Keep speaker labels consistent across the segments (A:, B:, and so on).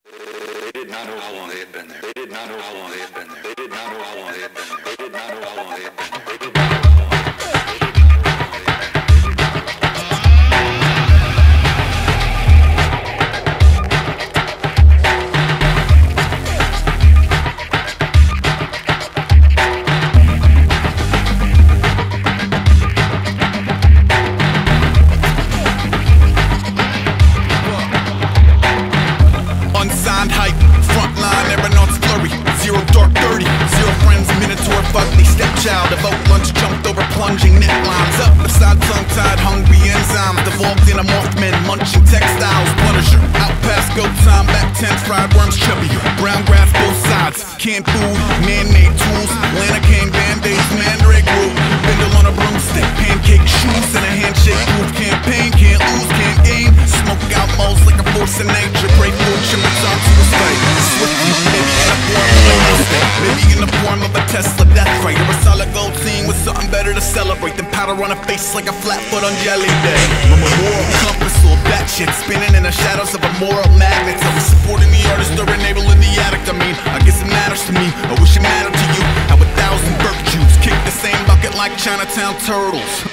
A: They did not know how long they had been there. They did not know how long they had been there. They did not know how long they had been there. They did not know how long they had been there. They did not know how long.
B: Unsigned hype, frontline aeronauts flurry. Zero dark 30, zero friends, minotaur fugly. Stepchild, devote lunch, jumped over plunging net lines. Up beside tongue-tied, hungry enzymes. Devolved in a mothman, munching textiles. Punisher, out past go time, back 10, fried worms chubby. Brown grass both sides, canned food, man-made tools. Lana cane, band-aids, mandrake root. Bindle on a broomstick, pancake shoes, and a handshake proof campaign. Can't lose, can't gain. Smoke out moles like a force of nature. Break fortune, return to the state. Swiftly, maybe in the form of a Tesla death ray. Or a solid gold team with something better to celebrate than powder on a face like a flat foot on jelly day. From a moral compass, all that shit spinning in the shadows of a moral magnet. Are we supporting the artist or enabling the addict? I mean, I guess it matters to me. I wish it mattered to you. How 1,000 virtues kick the same bucket like Chinatown turtles.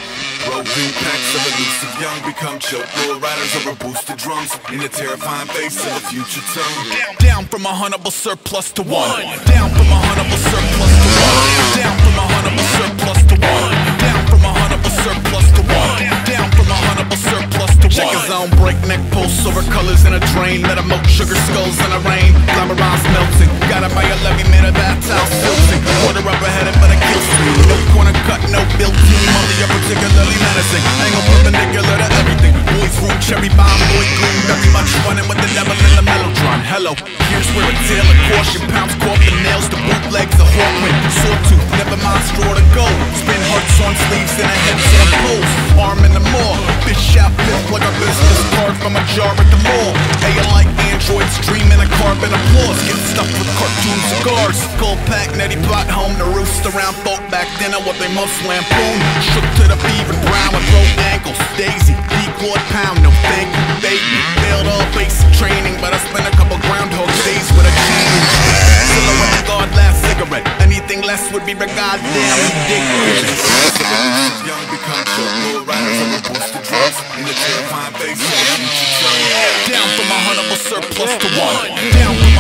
B: Roving packs of elusive young become choke lord riders over boosted drums in the terrifying face of a future tongue. Down from a huntable surplus to one. Down from a huntable surplus to one. Down from a huntable surplus to one. Down from a huntable surplus to one. Down from a huntable surplus to one. Check his own breakneck pulse over colors in a drain. Let him moat sugar skulls in the rain. Glamorized melting. Got it by a levy, made a bath towel silting. Quarter up ahead but a kill stream. No corner cut, no built team. Only a particularly menacing. Angle perpendicular to everything. Boys room, cherry bomb, boy green. Very much running with the devil in the mellotron. Hello, here's where a tale of caution. Pounds, coffin, nails, the bootlegs, the hawkwind. Sawtooth, never mind straw to go. Spin hearts on sleeves and a heads on poles. Arm in the maw. Fish out, flip like a business card from a jar at the mall. Hey, like androids dreaming a carbon applause. Getting stuffed with cartoon cigars. Cold pack, nutty pot home to roost around folk back then are what they most lampoon. Shook to the beaver brown with broke ankles. Daisy, decoy pound, no thank you, baby. Failed all basic training, but I spent a couple groundhog days with a change. Silhouette the guard last cigarette. Anything less would be goddamn ridiculous. Young become choke lord riders over boosted drums in the terrifying face of a future tongue. Down from a huntable surplus to one. Down from